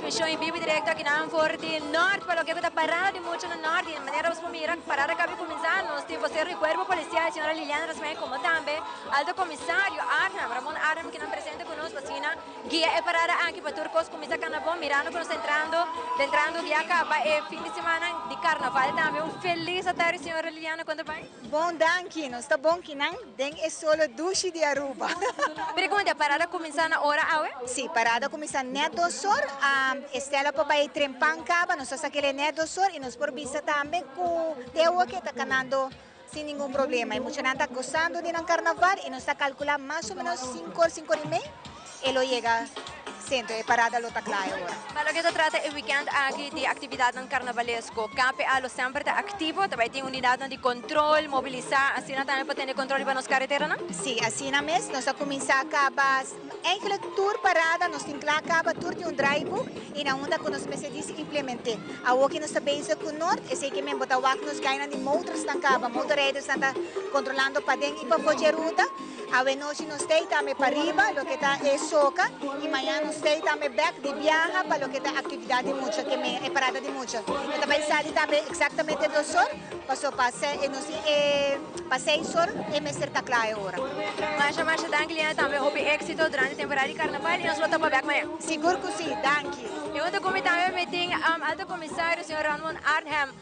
transmissão em vivo e direto aqui na Forte Norte, para o que está parado muito no Norte, de maneira que mira parada acaba começando, nós temos você o Corpo Policial, a senhora Liliana Rasmé, como também, alto comissário Arnam, Ramon Arnam, que não presente conosco, assim, guia é parada aqui para Turcos, começa Carnaval, mirando que nós entrando, guia acaba, e fim de semana de Carnaval também, feliz tarde, senhora Liliana, quando vai? Bom, danke, nós está bom que não, den é só duche de Aruba. Pergunta, a parada começa na hora, Sim, parada começa net 2 horas, Estela papai trempan caba, nós só aquele net 2 horas e nós por vista também com teu que está canando sem nenhum problema. E muita gente está gostando de carnaval e nós está calculando mais ou menos 5 horas, 5 horas e meia, e lo chega centro, e parada lo está claro agora. Para o que se trata o weekend aqui de atividade no carnavalesco, KPA lo sempre está ativo, também tem unidade de controle, mobilizar, assim também para ter controle para nos carreteras, não? Sim, assim na mês, nós começamos a acabar, enkele tour parada, nós temos que acabar tour de drive e na onda que nós precisamos implementar. A que nós estamos com o norte, é sei que mesmo botar o que nós ganhamos de motores na caba, motoreiros estão controlando para dentro e para fora a ruta. A noite nós estamos também para arriba, o que está é soca, e amanhã nós estamos também back de viaja para o que está atividade de mucho, que é parada de mucho. Eu também saí também exatamente 2 horas, passou para 6 horas e me está claro agora. Mas danke Liliana também houve êxito durante a temporada de carnaval e nós voltamos para amanhã. Seguro que sim, danke. E ontem também meeting alto comissário, senhor Ramon Arnhem.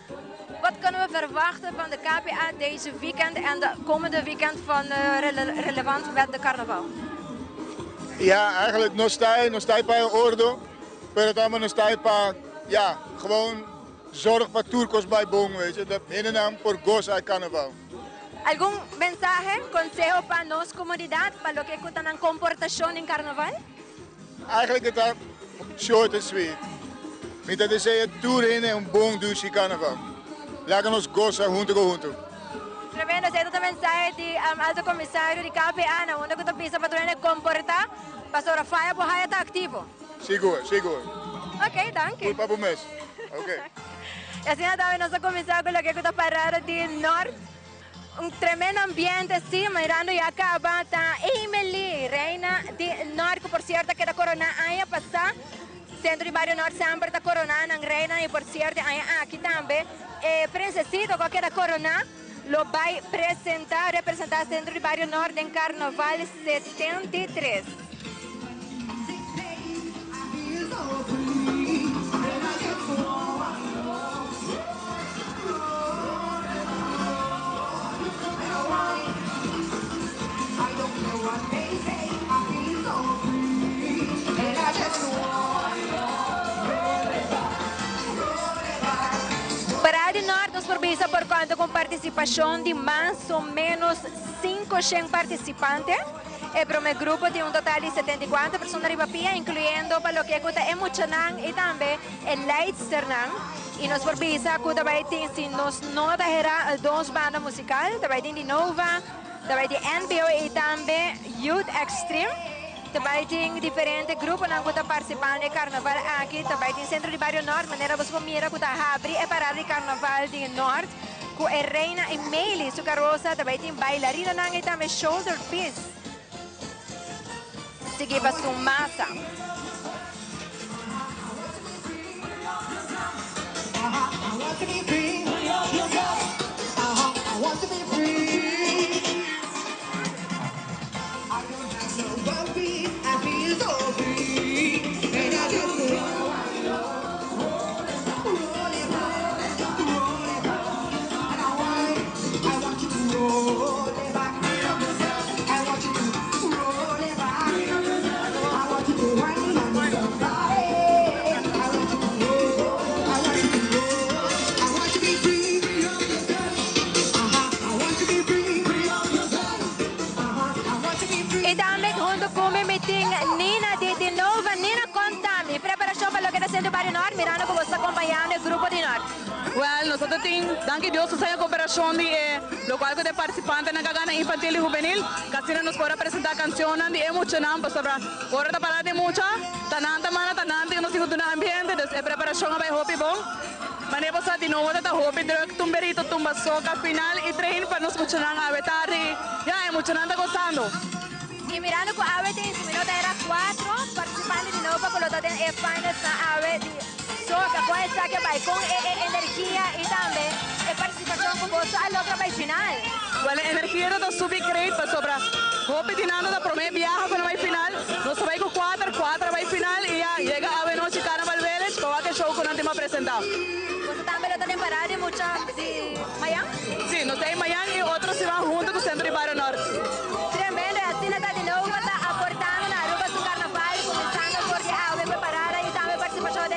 Wat kunnen we verwachten van de KPA deze weekend en de komende weekend van relevant met de carnaval? Ja, eigenlijk nog steeds bij orde, maar dan nog steeds bij, ja, gewoon zorg voor Turcos bij Bong, weet je, dat hindernaam voor Gos uit carnaval. Algum mensaje, consejo para nós comunidade, para o que é a comportação em carnaval? Eigenlijk het daar short en sweet. Met dat is een tour in en een Bong douche carnaval. Laten we ons Gos junto. Tremendo, esse é o mensagem de alto comissário de KPA, na onde eu penso para comportar, para a Rafael Borraia está ativo. Seguro. Ok, danke. Goed, papo mes. Ok. E assim também nosso comissário com o que está parado de norte. Tremendo ambiente, sim, mirando e acaba, está Emily, reina de norte, por certo, que era corona aí passar. Centro de Barrio Norte sempre está coronando a reina e por certo, aqui também. Princesito, que era corona, lo vai representar Centro de Barrio Norte em Carnaval 73. Parada Norte nos provisa por conta com participação de mais ou menos 500 participantes. E para o meu grupo tem total de 74 pessoas de Ribapia, incluindo para o que é Emuchanang e também Leidsternang. E nos provisa que também tem, se nos não terá 2 bandas musicais, também tem de Nova, também de NBO e também Youth Extreme. Também tem diferentes grupos que estão participando do carnaval aqui. Também tem Centro de Barrio Norte, maneira que você mira que está abrir e parar de carnaval de Norte. Com a reina Emily, sua carroça, também tem bailarina e também shoulder piece. Seguir para sua massa. E também junto com o meeting Nina de Nova, Nina contami, preparação para o que está sendo o Barrio Norte, mirando como você acompanhando o grupo de Norte. Well, nosotros tenemos, danke Dios, esa cooperación de lo cual que participantes en la gana infantil y juvenil, casi nos puede presentar canciones de emocionante, pues ahora está para de mucha, tananta mana, tanante, nos hijos de un ambiente, entonces preparación a ver hopi bon. Manejo sa di nuovo da hopi direct tumberito tumba soca final y train para nos emocionar a vetar ya emocionante gozando. Y mirando que a veces en su minuto era 4 participantes de novo para colocar em finals na ave de soca com essa que vai com energia e também participação com você a outra vai final. Well, energia está super great para sobra. Hope tinando da promessa viaja para vai final. Nós vai com 4 vai final e já chega a noite Carnaval Village para que show que nós temos apresentado. Você também está temporada de muita de Miami? Sim, nós temos Miami e outros se vão junto com o Centro de Barrio Norte. Tremendo, assim está de novo, está aportando na Aruba do Carnaval, começando porque a ave preparada e também participação de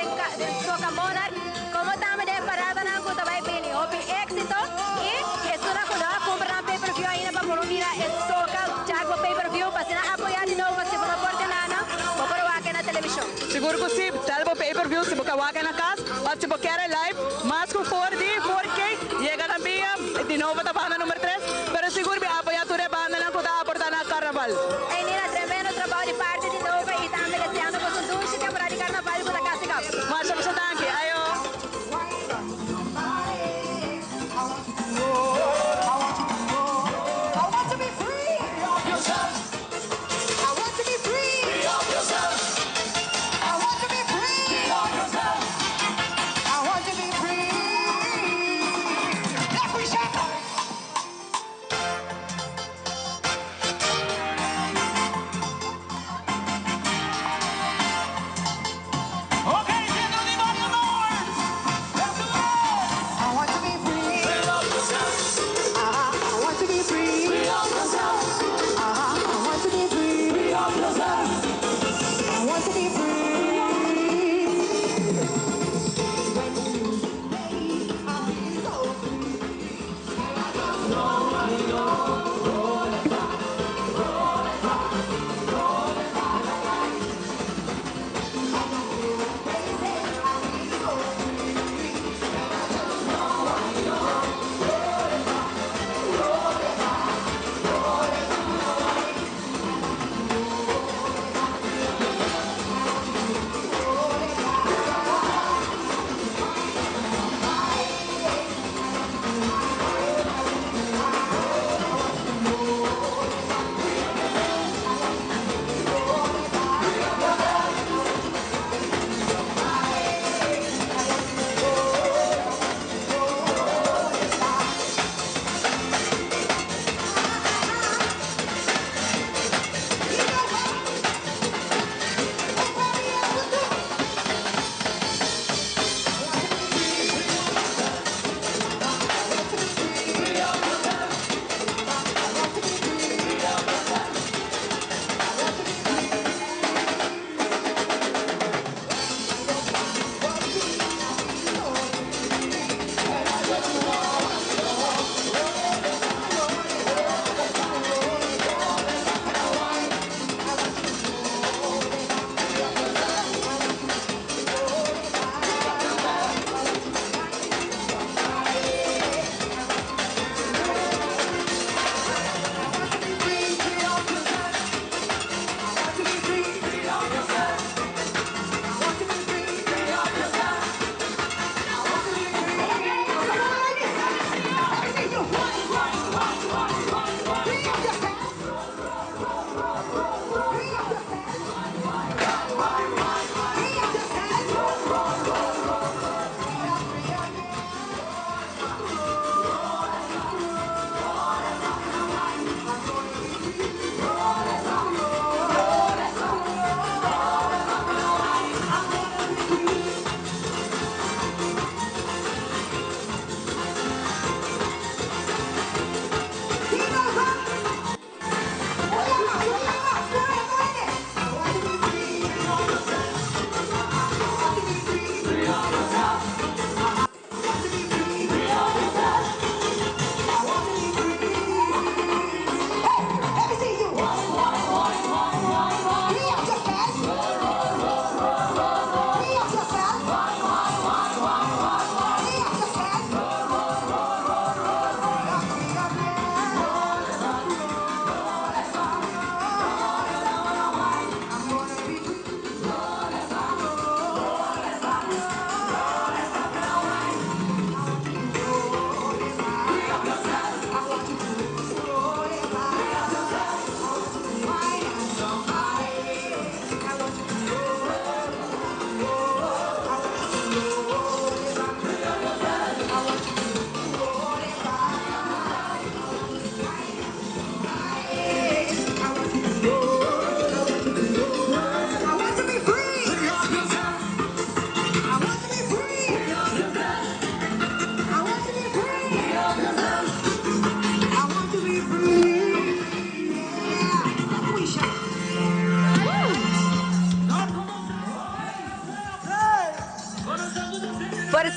Soca Monarch, como também de parada na Kuta vai bem, hope éxito e isso na Kuta, compra na pay-per-view ainda para Colombia, é Soca, Jago pay-per-view, para se apoiar de novo, se for aporte nada, vou para aqui na televisão. Seguro que sim, salvo pay-per-view, se você vai na casa, ou se você quer live, mais com 4D, 4K, chega também, de novo a banda número 3, pero seguro que apoiar toda a banda na Kuta aportar na Carnaval. Ay, Nina, tremendo trabajo de parte de novo y también deseando con su dulce temporada de carnaval con la casa de campo. Marcha para tanque, ayo. I want to be free.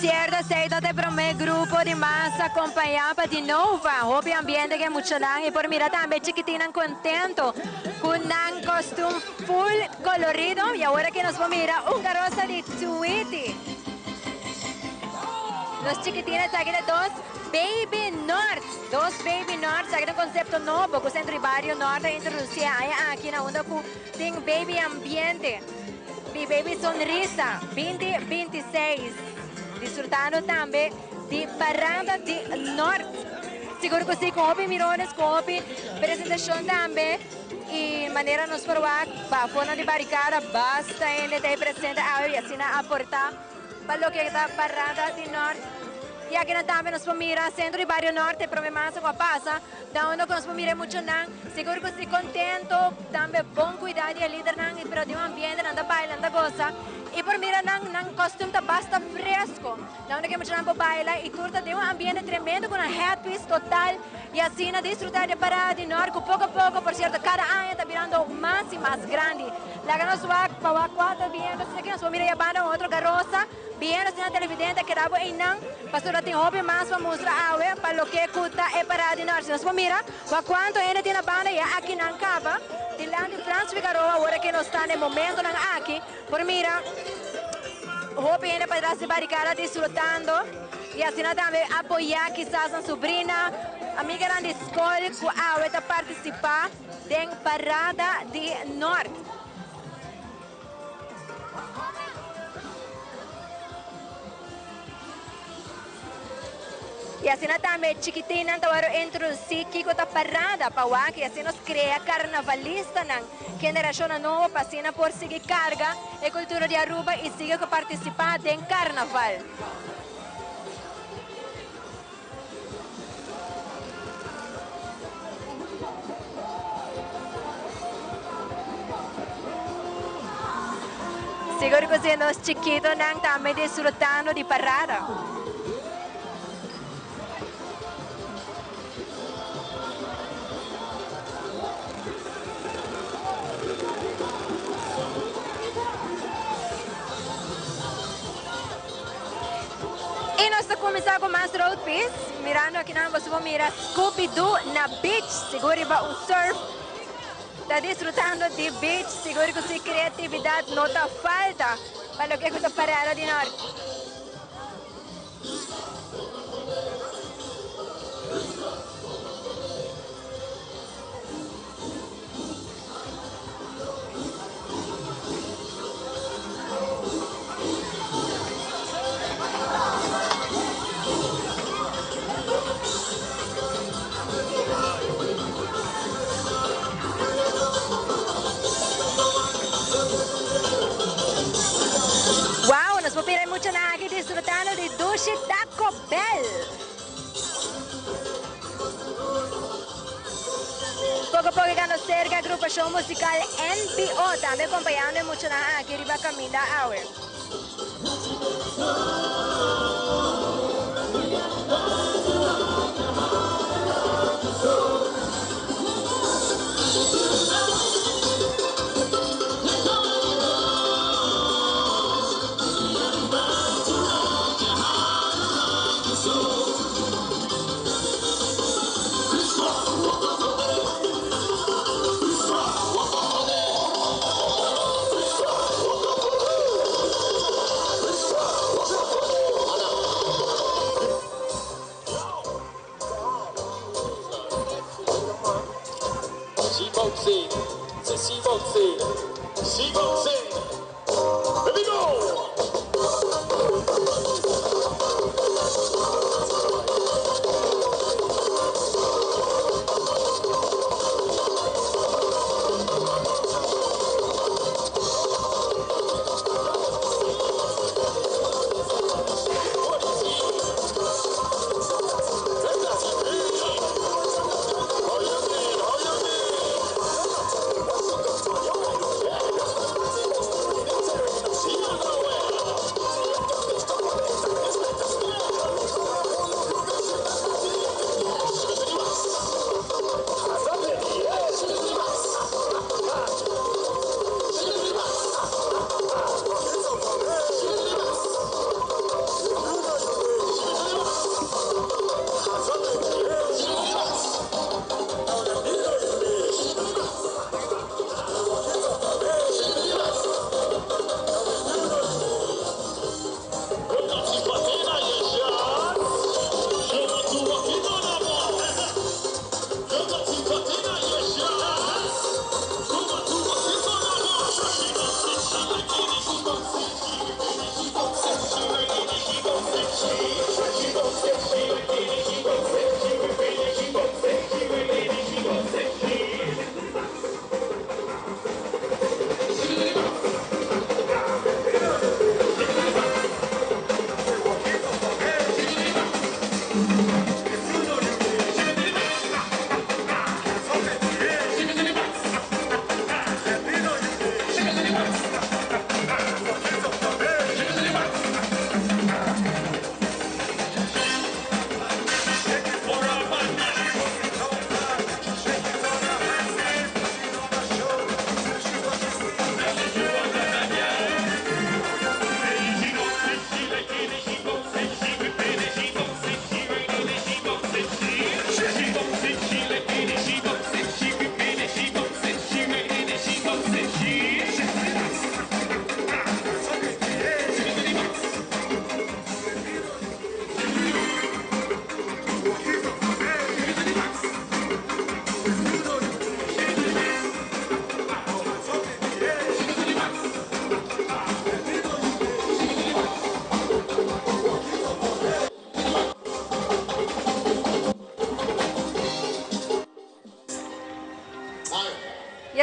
concierto aceita de primeiro grupo de massa acompanhava de novo o ambiente que é muito lang e por mira também chiquitina contento com um costume full colorido e agora que nós vamos mirar carroça de Tweety. Los chiquitines aquí de dos Baby North, aquí un concepto nuevo que o Centro Barrio Norte introduce aquí na onda com tem Baby Ambiente, Baby Sonrisa 2026, disfrutando também de Parada de Norte. Seguro que sim, com o mirones, com o apresentação também e maneira nos provar, para fora de barricada, basta ele ter presente e assim aportar para o que está Parada de Norte. E aqui também nos mira Centro de Barrio Norte, problemas com a passa, da onde nos mira muito não, seguro que se contento, também bom cuidado e líder não, pero de ambiente não da baila, não da goza. E por mira não costume tá basta fresco, da onde que muito não baila e curta de ambiente tremendo com happy total e assim na desfrutar de Parada de Norte, pouco a pouco, por certo, cada ano está virando mais e mais grande. Lá que nós vamos para quatro viendo, se que nos mira a banda outro carroça, viendo assim na televidente que dava em não, pastor tem hobby mais para mostrar para o que cuta é Parada de Norte. Nós vamos mirar quanto ainda tem na banda e aqui não acaba. De lá de Franz Figueroa, agora que nós está no momento não aqui, por mira, hobby ainda para se barricada desfrutando e assim também apoiar quizás a sobrinha, amiga da escola que está participar de Parada de Norte. E assim também chiquitina tawaro introduzir Kiko ta parada para o e assim nos cria carnavalista na geração nova para assim por seguir carga e cultura de Aruba e seguir participar em carnaval. Seguro que se nos chiquitos também desfrutando de parada. E nós estamos começando com mais road piece, mirando aqui na você vai mirar Scooby-Doo na beach, seguro que vai surf, está desfrutando de beach, seguro que sua criatividade não está falta para o que está Parada de Norte. Aquí disfrutando de Dushi Taco Bell. Poco a poco llegando cerca al grupo show musical NPO, también acompañando mucho aquí arriba Camila Hour. Let me go!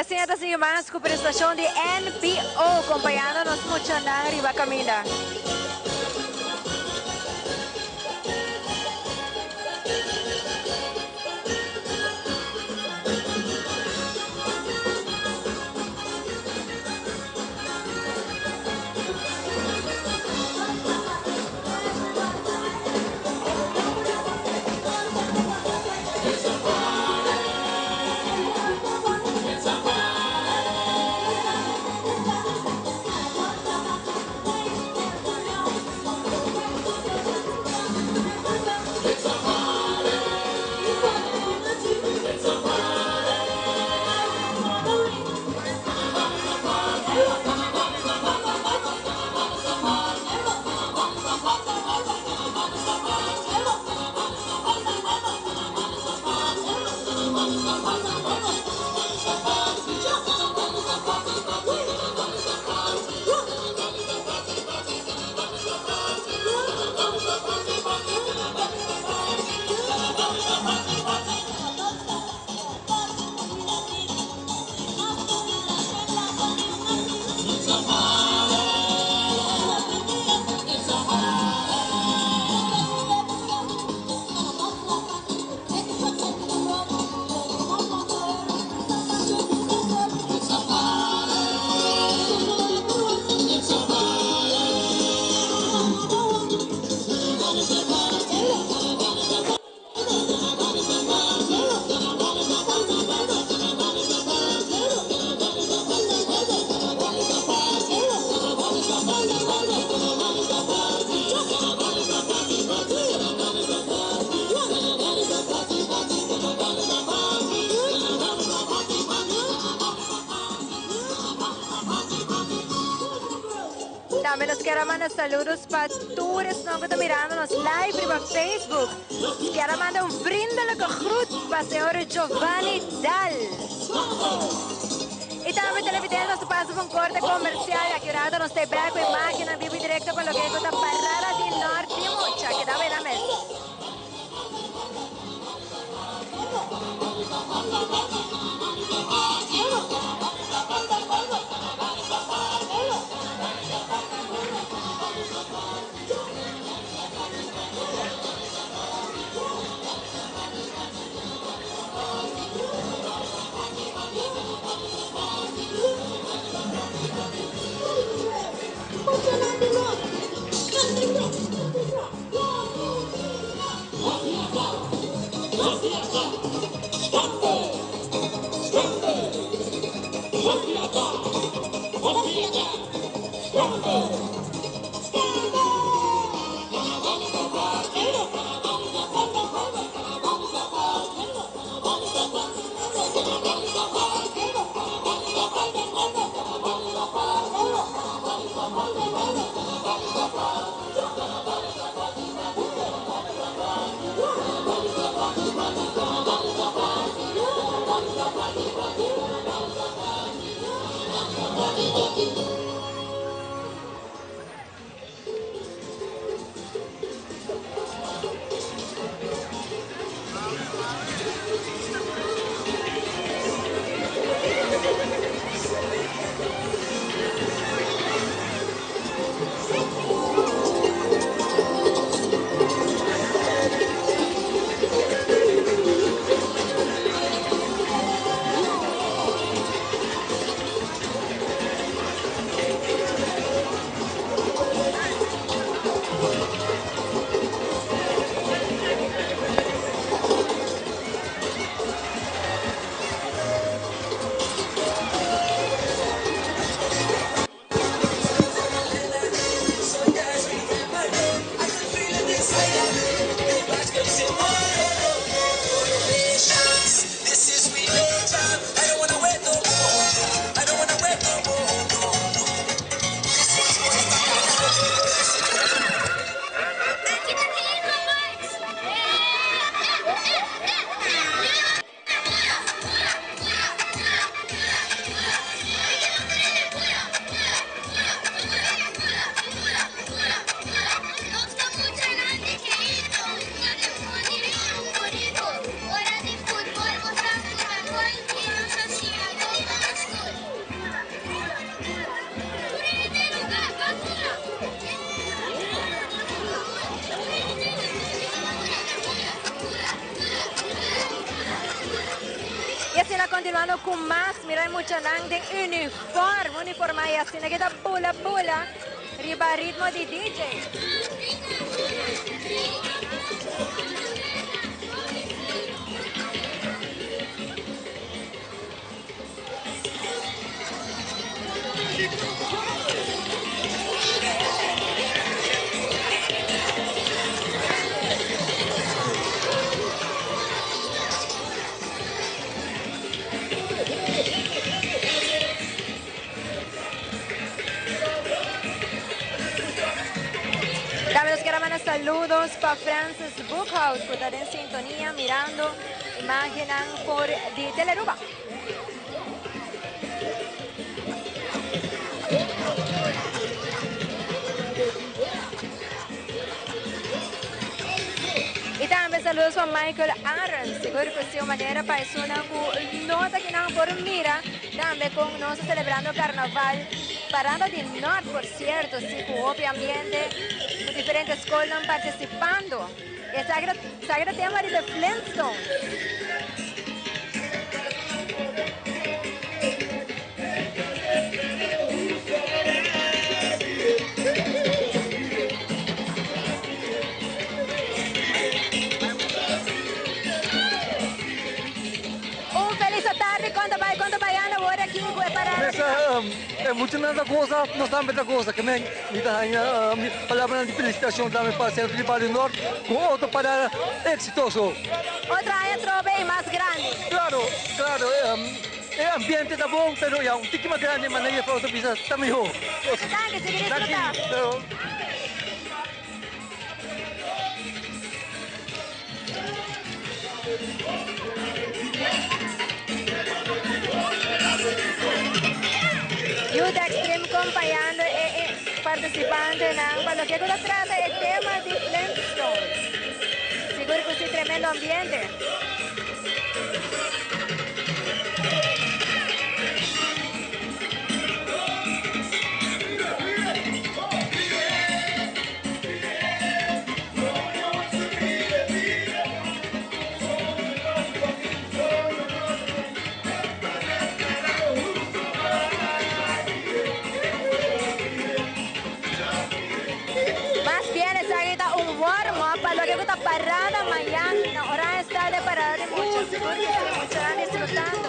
400 y más con prestación de NPO, acompañándonos mucho arriba, Camila. También nos quiero mandar saludos para todos los que están mirándonos live por Facebook. Quiero mandar un vriendelijke groet para el señor Giovanni Dal. Y también televidentes nos pasa por un corte comercial. Aquí ahora nos está con imagen en vivo y directo con lo que es la Parada del Norte y mucha. Que dame la mesa. continuando con más. Mira, mucha de uniforme y así, que da pula, riba ritmo de DJ. Los caravanas, saludos para Francis Bookhouse, que está en sintonía mirando imagen por de Teleruba. Y también saludos a Michael Aaron, seguro que es una manera para una nota que no por mira, también con nosotros celebrando carnaval, parada de norte, por cierto, sí, con obvio ambiente, con diferentes escuelas participando. Es sagra tema de Flintstone. Quando vai agora aqui em Pará? É muito nada coisa, não está muita coisa, que me dá palavra de felicitação também para ser Filipe Norte, com outra parada exitoso. Outra é bem mais grande. Claro, é ambiente tá bom, mas é um pouquinho mais grande, mas aí para outra pista está melhor. Danke, seguir disfrutar. Youth Extreme acompanhando e participante para lo que se trata el tema de Flintstone. Seguro que es tremendo ambiente. Parada mañana, ahora está de parada de muchos, seguro que sí, muchos están disfrutando.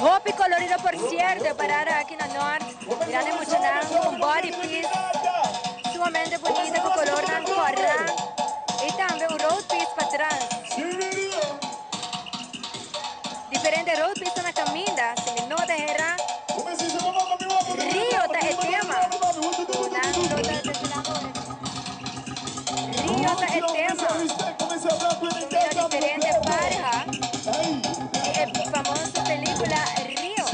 Hopi colorido, por cierto, parar aquí en el norte, mirando mucho un body piece sumamente bonito con color corral y también un road piece para atrás. Diferente road piece en la camina, si no dejará río está el tema. Río está el tema. Una diferente pareja. El famoso película Río.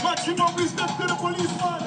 Maximum respect to the policeman.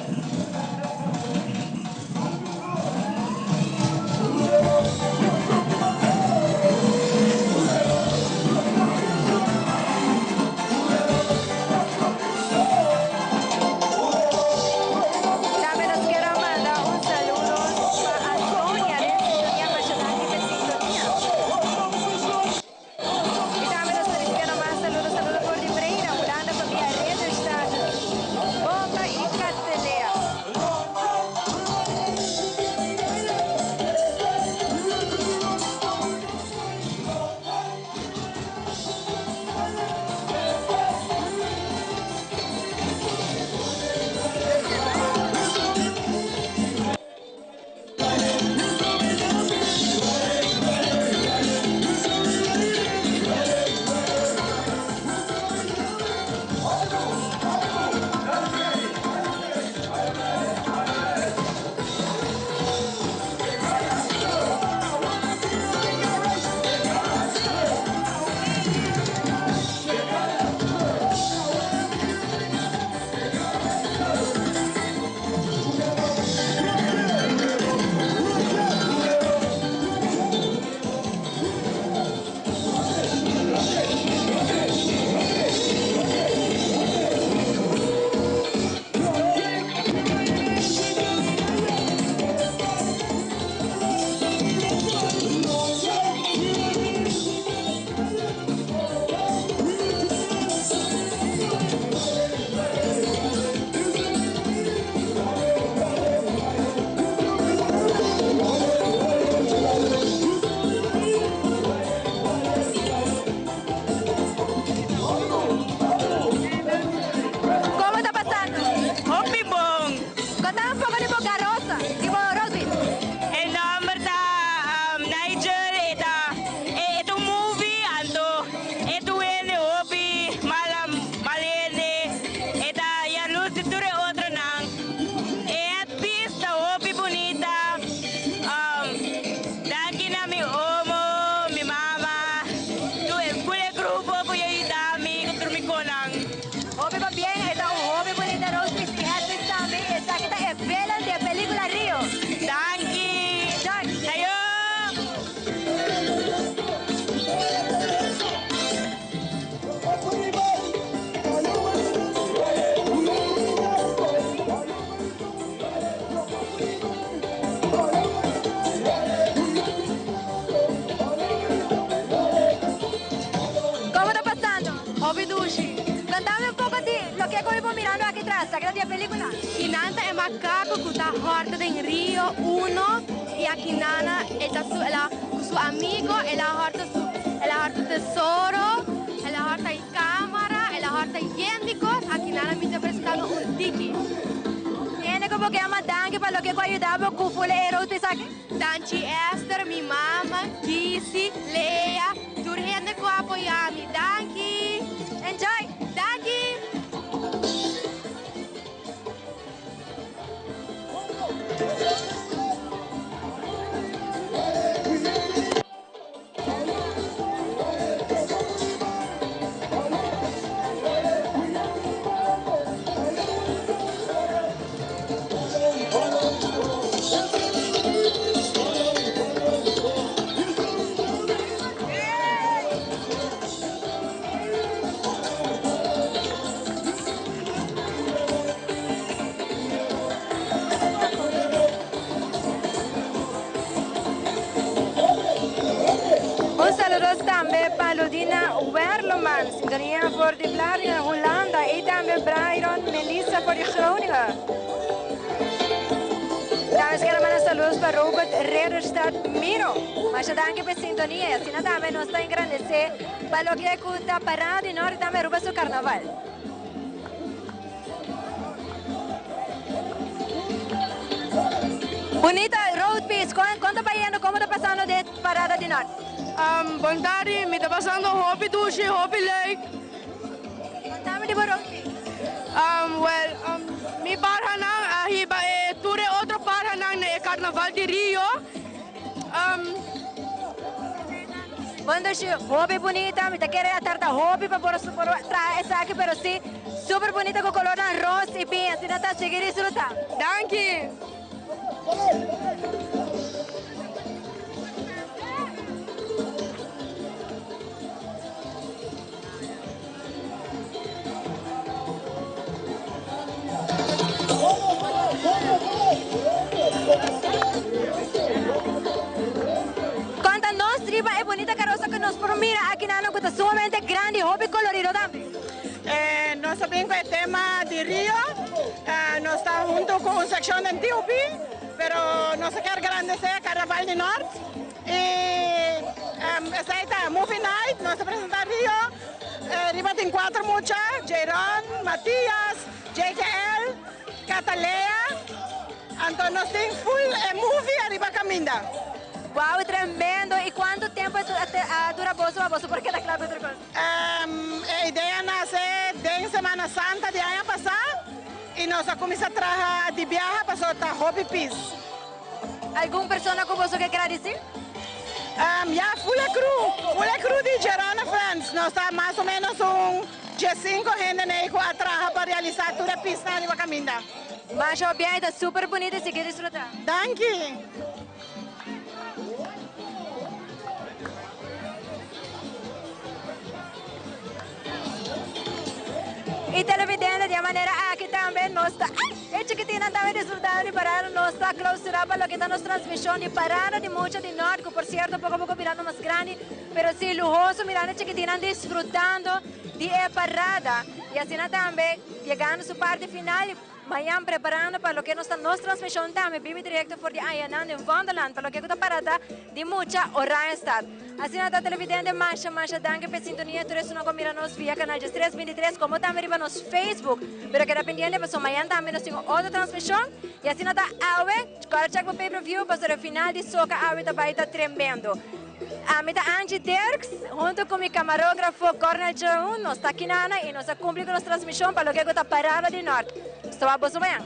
Nigel, ito movie, anto, ito wele opi, malam, malene, ya luz ture otro nang, at pista opi bonita, daki na mi omo, mi mama, tu kule grupo ko yung dami, kuturmi ko lang. Hobby va bien, esta un hobby bonita Rose y happy también, esta que está velan de película Río. Danki, tayo. ¿Cómo está pasando? Hobby Dushi. Contame un poco de lo que estamos mirando aquí atrás, ¿qué de película? Inanta é macaco que está horta em Rio 1 e aqui Nana ela com seu amigo, ela horta tesouro, ela horta em câmara, ela horta yendicos, aqui Nana me está apresentando tiki. Tiene como que llama Danke para lo que ayudaba con Fule Eros Pisaki. Danci Esther, minha mama, Kissy, Leia, tudo gente que apoia me. Danke! Enjoy! Danke! Un saludo también para Ludina Werleman, sintonía voor de Vlaardingen in Hollanda. En también Byron Melissa voor de Groningen. Dames en heren, saludos para Robert Rederstad Miro. Muchas gracias por sintonía. Así también nos está engrandecer para lo que está parado y no también ruba su carnaval. Bonita road piece. ¿Cuánto va yendo? ¿Cómo está pasando de parada de norte? Bom tarde, me está passando Hopi Dushi, Hopi Lake. Contame de road piece. Mi parhanang, hiba ture outro parhanang na Carnaval de Rio. Quando eu hobby bonita, me tá querendo atar da hobby para por trazer essa aqui, pero sim, super bonita com color rosa e bem, assim não tá seguir isso não tá. Danke! Conta nós, riba, é bonita carroça que nos mira aqui na Ano, que está sumamente grande, hobby colorido também. Nós sabemos que é tema de Rio, nós estamos junto com a secção de Antiope, mas nós queremos agradecer a Carnaval do Norte. E essa é a Movie Night, nós apresentamos Rio. Riba tem 4 muchas, Jairon, Matias, JKL, Catalea. Então nós temos full movie arriba caminda. Uau, tremendo! E quanto tempo dura a bolsa? Por que da clave outra coisa? A ideia nasce de Semana Santa de ano passado e nós começamos a trabalhar de viagem para soltar hobby piece. Alguma pessoa que você quer agradecer? Full crew de Gerona Friends. Nós estamos mais ou menos 5 gente que trabalha para realizar toda a pista na caminda. Mas o bem está super bonito e seguir desfrutar. Danke! E televidente, de maneira aqui também nós está. É chiquitina também desfrutando de parada, nós está clausurado para o que está nos transmissão de parada de mucha de norte, que por certo pouco a pouco virando mais grande, mas sim lujoso, mirando chiquitina desfrutando de parada. E assim também, chegando a sua parte final, Mayan preparando para lo que nos transmisión también vive directo por de Ayanan en Wonderland, para lo que está parada de mucha hora estado. Así nada televidente, Masha, danke por sintonía, tú eres una comida nos vía canal 323, como también arriba nos Facebook, pero queda pendiente, pues mañana también nos tengo otra transmisión, y así nada, Awe, para check por pay-per-view, pues el final de Soca Awe también está tremendo. A mí está Angie Dirks, junto con mi camarógrafo Cornel Jerún, nos está aquí nana y nos cumple con nuestra transmisión para lo que está parada de norte. Hasta mañana.